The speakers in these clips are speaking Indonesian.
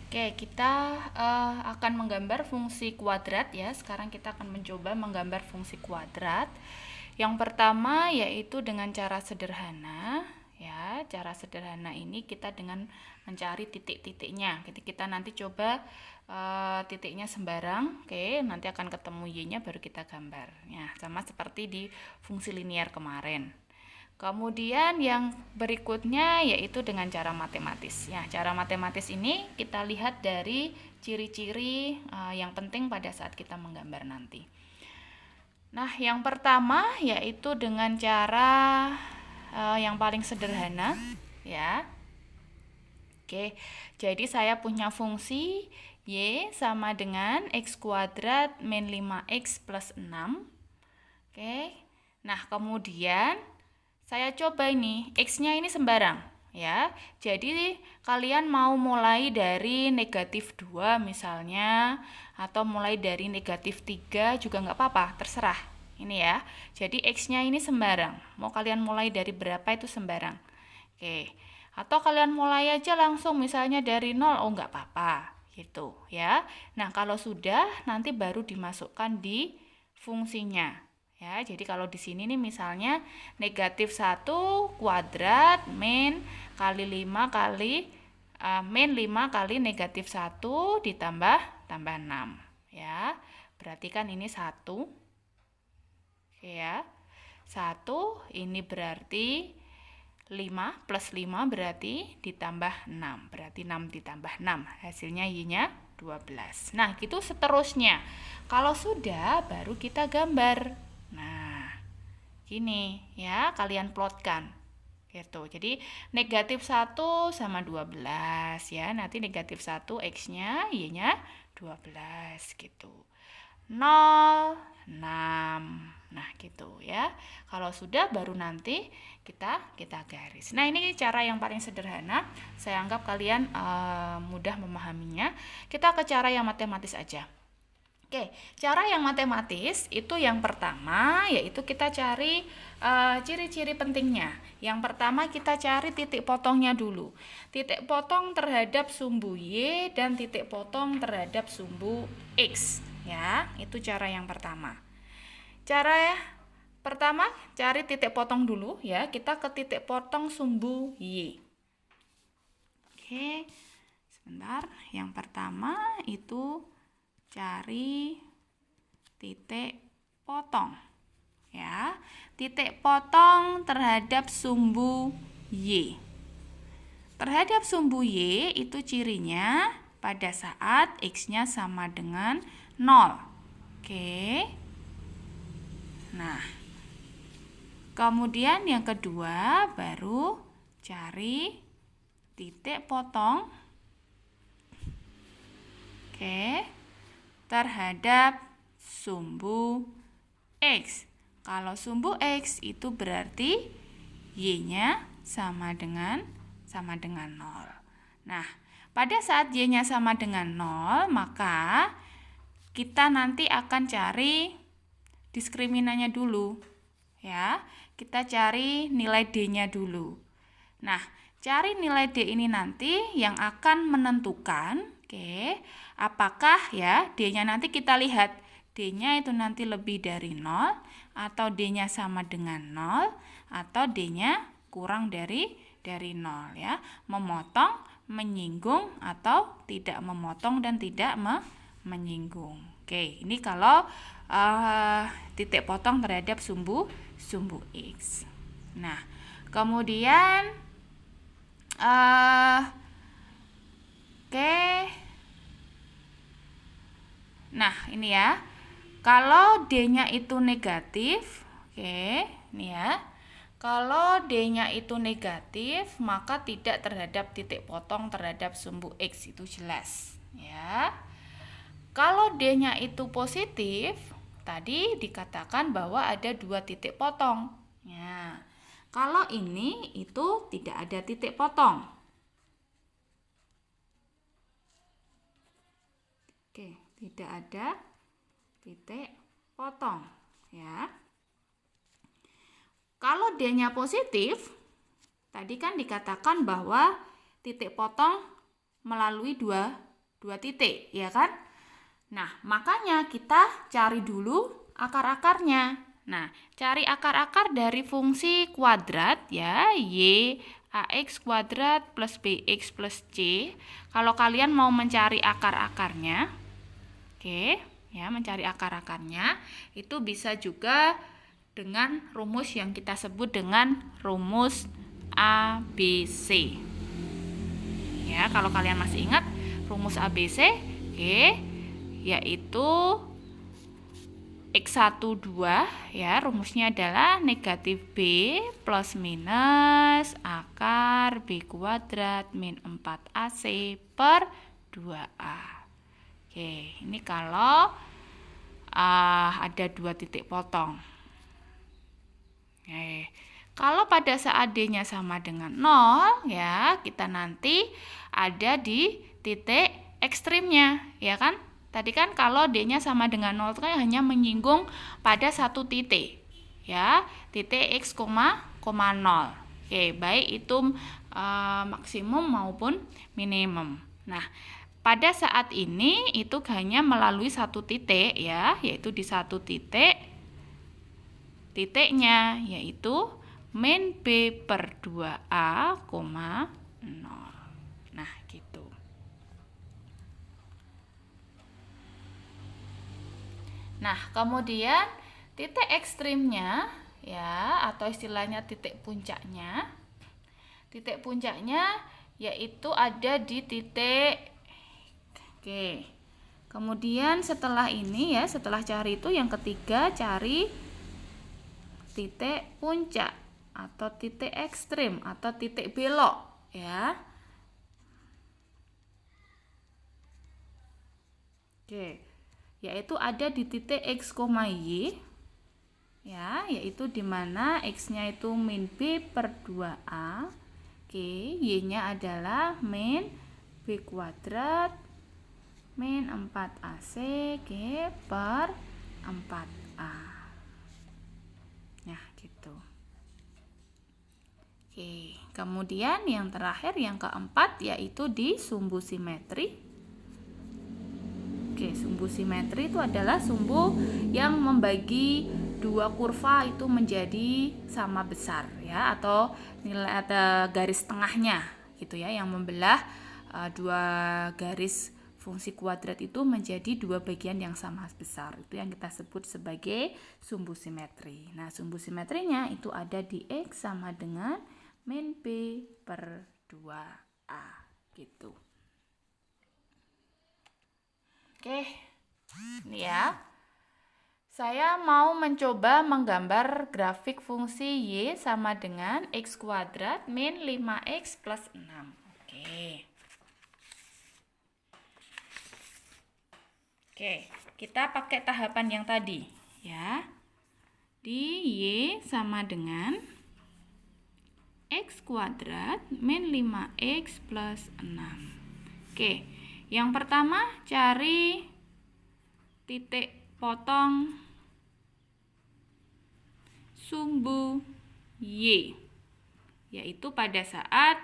Oke, kita akan menggambar fungsi kuadrat ya. Sekarang kita akan mencoba menggambar fungsi kuadrat. Yang pertama yaitu dengan cara sederhana ya. Cara sederhana ini kita dengan mencari titik-titiknya. Jadi kita nanti coba titiknya sembarang. Oke, nanti akan ketemu y-nya baru kita gambar. Ya, sama seperti di fungsi linear kemarin. Kemudian yang berikutnya yaitu dengan cara matematis. Ya, cara matematis ini kita lihat dari ciri-ciri yang penting pada saat kita menggambar nanti. Nah, yang pertama yaitu dengan cara yang paling sederhana, ya. Oke, jadi saya punya fungsi y sama dengan x kuadrat min 5x plus 6. Oke, nah kemudian saya coba ini, x-nya ini sembarang ya. Jadi kalian mau mulai dari negatif 2 misalnya, atau mulai dari negatif 3 juga nggak apa-apa, terserah. Ini ya, jadi x-nya ini sembarang. Mau kalian mulai dari berapa itu sembarang. Oke, atau kalian mulai aja langsung misalnya dari 0, oh nggak apa-apa gitu ya. Nah kalau sudah, nanti baru dimasukkan di fungsinya. Ya, jadi kalau di sini nih misalnya negatif 1 kuadrat min kali 5 kali min 5 kali negatif 1 ditambah 6 ya. Berarti kan ini 1. Oke ya. 1 ini berarti 5 plus 5 berarti ditambah 6. Berarti 6 ditambah 6. Hasilnya y-nya 12. Nah, gitu seterusnya. Kalau sudah baru kita gambar. Nah, gini ya, kalian plotkan. Gitu. Jadi negatif 1 sama 12 ya. Nanti negatif 1 x-nya, y-nya 12 gitu. 0, 6. Nah, gitu ya. Kalau sudah baru nanti kita garis. Nah, ini cara yang paling sederhana. Saya anggap kalian mudah memahaminya. Kita ke cara yang matematis aja. Oke, cara yang matematis itu yang pertama yaitu kita cari ciri-ciri pentingnya. Yang pertama kita cari titik potongnya dulu. Titik potong terhadap sumbu y dan titik potong terhadap sumbu x. Ya, itu cara yang pertama. Cara pertama cari titik potong dulu ya. Kita ke titik potong sumbu y. Oke, sebentar. Yang pertama itu cari titik potong ya, titik potong terhadap sumbu y. Terhadap sumbu y itu cirinya pada saat x-nya sama dengan 0. Oke. Nah, kemudian yang kedua baru cari titik potong terhadap sumbu x. Kalau sumbu x itu berarti y-nya sama dengan 0. Nah, pada saat y-nya sama dengan 0, maka kita nanti akan cari diskriminannya dulu. Ya, kita cari nilai d-nya dulu. Nah, cari nilai d ini nanti yang akan menentukan apakah ya d-nya nanti kita lihat d-nya itu nanti lebih dari 0 atau d-nya sama dengan 0 atau d-nya kurang dari 0 ya. Memotong, menyinggung atau tidak memotong dan tidak menyinggung. Oke, ini kalau titik potong terhadap sumbu x. Nah, kemudian nah ini ya, kalau d-nya itu negatif, ini ya, kalau d-nya itu negatif maka tidak terhadap titik potong terhadap sumbu x, itu jelas ya. Kalau d-nya itu positif, tadi dikatakan bahwa ada 2 titik potong ya. Kalau ini itu tidak ada titik potong. Oke, tidak ada titik potong ya. Kalau D-nya positif, tadi kan dikatakan bahwa titik potong melalui dua 2 titik, ya kan? Nah, makanya kita cari dulu akar-akarnya. Nah, cari akar-akar dari fungsi kuadrat ya, y ax kuadrat plus bx plus c. Kalau kalian mau mencari akar-akarnya, oke, ya, mencari akar-akarnya, itu bisa juga dengan rumus yang kita sebut dengan rumus ABC. Ya, kalau kalian masih ingat rumus ABC, oke, yaitu X1 2 ya, rumusnya adalah negatif B plus minus akar B kuadrat min 4AC per 2A. Oke, ini kalau ada 2 titik potong. Oke, kalau pada saat D-nya sama dengan 0 ya, kita nanti ada di titik ekstrimnya, ya kan? Tadi kan kalau D-nya sama dengan 0 itu kan hanya menyinggung pada satu titik. Ya, titik X, 0. Oke, baik itu maksimum maupun minimum. Nah, pada saat ini itu hanya melalui satu titik ya, yaitu di satu titiknya yaitu min B per 2A, 0. Nah, gitu. Nah, kemudian titik ekstrimnya ya, atau istilahnya titik puncaknya. Titik puncaknya yaitu ada di titik, oke. Kemudian setelah ini ya, setelah cari itu yang ketiga cari titik puncak atau titik ekstrim atau titik belok ya. Oke, yaitu ada di titik X, Y ya, yaitu di mana X-nya itu min B per 2A, oke, Y-nya adalah min B kuadrat min 4AC, oke, per 4A. Nah, gitu. Oke, kemudian yang terakhir, yang keempat, yaitu di sumbu simetri. Oke, sumbu simetri itu adalah sumbu yang membagi dua kurva itu menjadi sama besar ya, atau nilai ada garis tengahnya gitu ya, yang membelah dua garis fungsi kuadrat itu menjadi dua bagian yang sama besar. Itu yang kita sebut sebagai sumbu simetri. Nah, sumbu simetrinya itu ada di X sama dengan min B per 2A gitu. Oke, ini ya. Saya mau mencoba menggambar grafik fungsi Y sama dengan X kuadrat min 5X plus 6. Oke, kita pakai tahapan yang tadi ya. Di Y sama dengan X kuadrat min 5X plus 6. Oke, yang pertama cari titik potong sumbu Y, yaitu pada saat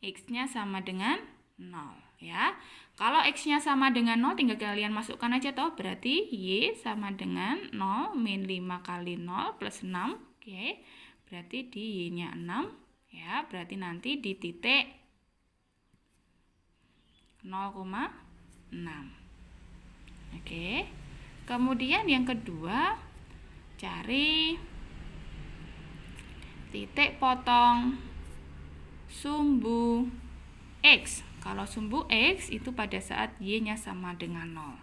X-nya sama dengan 0 ya. Kalau X-nya sama dengan 0 tinggal kalian masukkan aja toh, berarti Y sama dengan 0 min 5 kali 0 plus 6. Oke, berarti di Y-nya 6 ya, berarti nanti di titik 0,6. Oke. Kemudian yang kedua, cari titik potong sumbu X. Kalau sumbu X itu pada saat Y-nya sama dengan 0.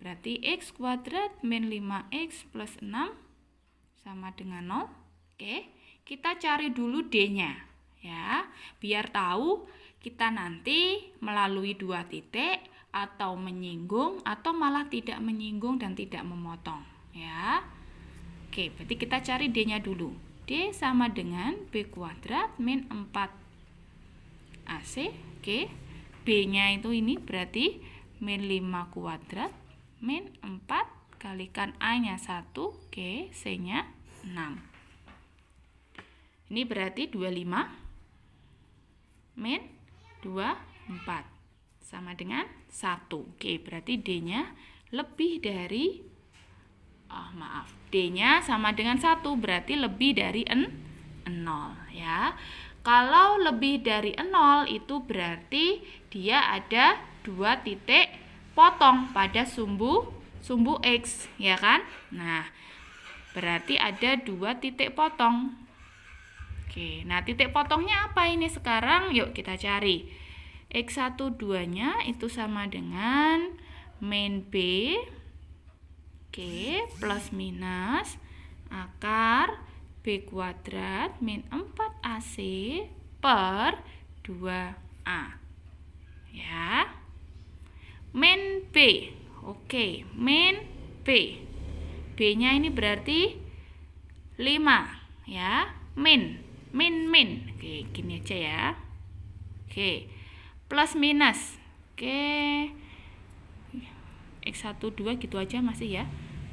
Berarti X kuadrat min 5X plus 6 sama dengan 0. Oke, kita cari dulu D-nya ya, biar tahu kita nanti melalui dua titik atau menyinggung atau malah tidak menyinggung dan tidak memotong ya. Oke, berarti kita cari D-nya dulu. D sama dengan B kuadrat min 4AC. Oke, B-nya itu ini berarti min 5 kuadrat min 4 kalikan A-nya 1, oke, C-nya 6. Ini berarti 25 min 24 sama dengan 1. Oke, berarti D-nya lebih dari D-nya sama dengan 1, berarti lebih dari 0 ya. Kalau lebih dari 0 itu berarti dia ada 2 titik potong pada sumbu X, ya kan? Nah, berarti ada 2 titik potong. Oke, nah titik potongnya apa ini sekarang? Yuk kita cari. X1 2-nya itu sama dengan min B, oke, plus minus akar B kuadrat min 4AC per 2A. Ya. Min B. Oke, min B. B-nya ini berarti 5, ya. Min. Oke, gini aja ya. Oke. Plus minus. Oke. X1 2 gitu aja masih ya.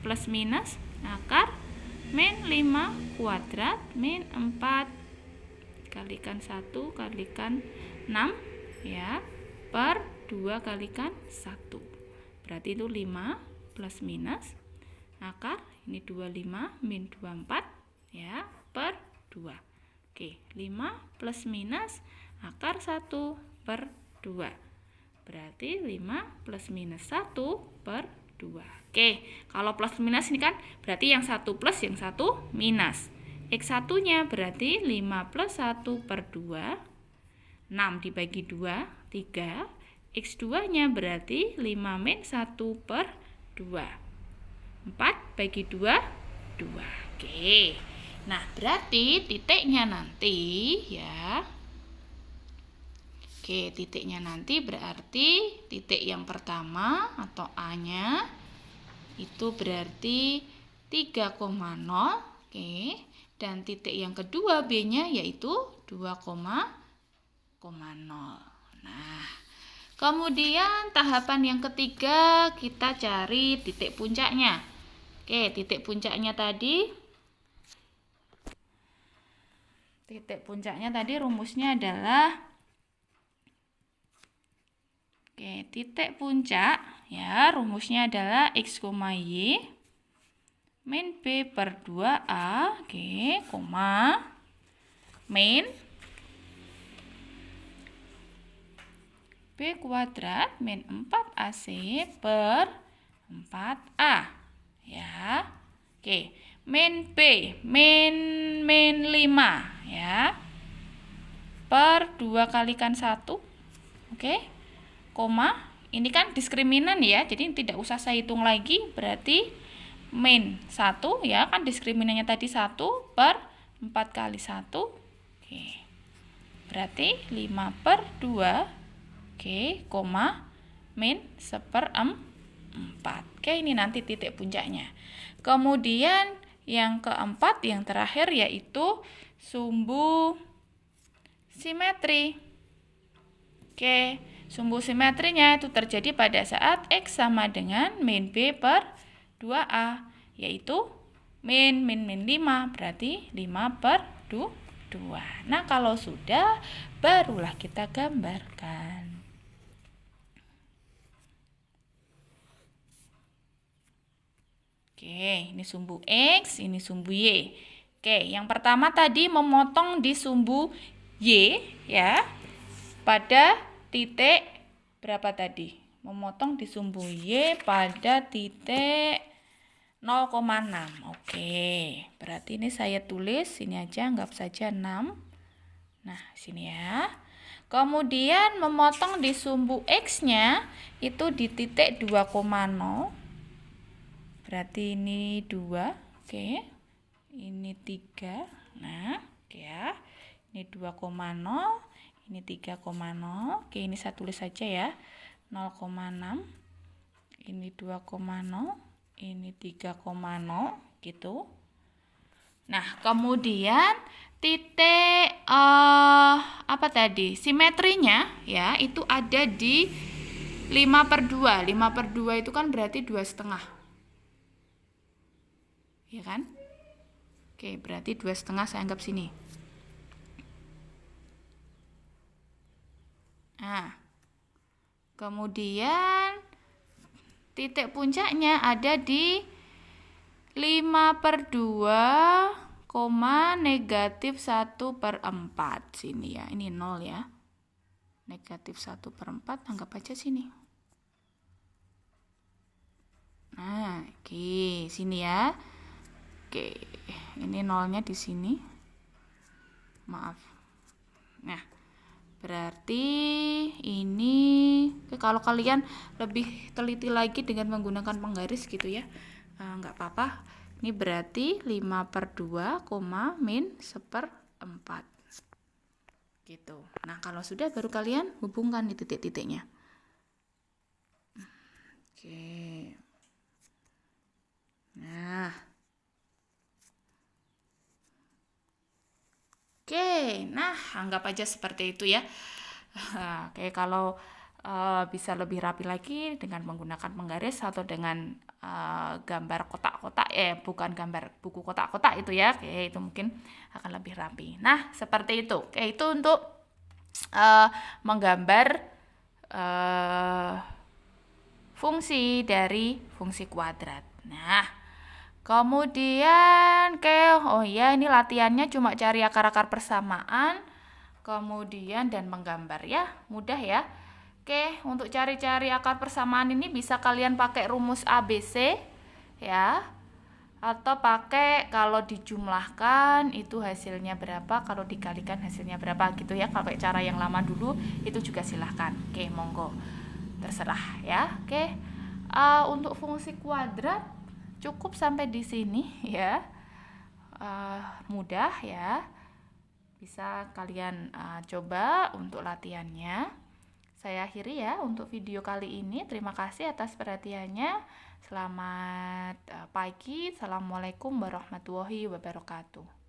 Plus minus akar min 5 kuadrat min 4 kalikan 1 kalikan 6 ya per 2 kalikan 1. Berarti itu 5 plus minus akar ini 25 min 24 ya per 2. Oke, 5 plus minus akar 1 per 2. Berarti 5 plus minus 1 per 2. Oke, kalau plus minus ini kan berarti yang satu plus yang satu minus. X1 nya berarti 5 plus 1 per 2. 6 dibagi 2, 3. X2 nya berarti 5 min 1 per 2. 4 bagi 2, 2. Oke. Nah, berarti titiknya nanti ya. Oke, titiknya nanti berarti titik yang pertama atau A-nya itu berarti 3,0. Oke. Dan titik yang kedua B-nya yaitu 2,0. Nah, kemudian tahapan yang ketiga kita cari titik puncaknya. Oke, titik puncaknya tadi rumusnya adalah titik puncak ya, rumusnya adalah X, Y min B per 2A, koma min B kuadrat min 4AC per 4A ya. Oke, min B min 5 ya per 2 kalikan 1. Oke, koma, ini kan diskriminan ya, jadi tidak usah saya hitung lagi, berarti min 1 ya, kan diskriminannya tadi 1 per 4 kali 1. Oke, berarti 5 per 2, koma, min 1/4. Oke, ini nanti titik puncaknya. Kemudian yang keempat, yang terakhir yaitu sumbu simetri. Oke, sumbu simetrinya itu terjadi pada saat X sama dengan min B per 2A, yaitu min 5, berarti 5 per 2. Nah, kalau sudah, barulah kita gambarkan. Oke, ini sumbu X, ini sumbu Y. Oke, yang pertama tadi memotong di sumbu Y ya, pada titik berapa tadi? Memotong di sumbu Y pada titik 0,6. Oke, berarti ini saya tulis, sini aja, anggap saja 6. Nah, sini ya. Kemudian memotong di sumbu X-nya itu di titik 2,0. Berarti ini 2, oke. Ini 3. Nah, oke ya. Ini 2,0, ini 3,0. Oke, ini saya tulis saja ya. 0,6. Ini 2,0, ini 3,0 gitu. Nah, kemudian titik apa tadi? Simetrinya ya, itu ada di 5 per 2. 5 per 2 itu kan berarti 2,5. Ya kan? Oke, berarti 2,5 saya anggap sini. Nah, Kemudian titik puncaknya ada di 5/2, negatif 1/4 sini ya. Ini 0 ya. Negatif 1/4 anggap aja sini. Nah, oke, sini ya. Oke, ini nolnya di sini. Maaf. Nah, berarti ini kalau kalian lebih teliti lagi dengan menggunakan penggaris gitu ya, nggak apa-apa. Ini berarti 5/2, min 1/4 gitu. Nah, kalau sudah baru kalian hubungkan di titik-titiknya. Oke. Nah, oke, nah anggap aja seperti itu ya. Oke, kalau bisa lebih rapi lagi dengan menggunakan penggaris atau dengan gambar kotak-kotak, bukan gambar buku kotak-kotak itu ya. Oke, itu mungkin akan lebih rapi. Nah, seperti itu. Oke, itu untuk menggambar fungsi dari fungsi kuadrat. Nah, kemudian ini latihannya cuma cari akar-akar persamaan, kemudian dan menggambar ya, mudah ya. Oke, untuk cari-cari akar persamaan ini bisa kalian pakai rumus ABC ya, atau pakai kalau dijumlahkan itu hasilnya berapa, kalau dikalikan hasilnya berapa gitu ya. Kalau pakai cara yang lama dulu itu juga silahkan. Oke, monggo, terserah ya. Oke, untuk fungsi kuadrat cukup sampai di sini ya. Mudah ya, bisa kalian coba untuk latihannya. Saya akhiri ya untuk video kali ini. Terima kasih atas perhatiannya. Selamat pagi. Assalamualaikum warahmatullahi wabarakatuh.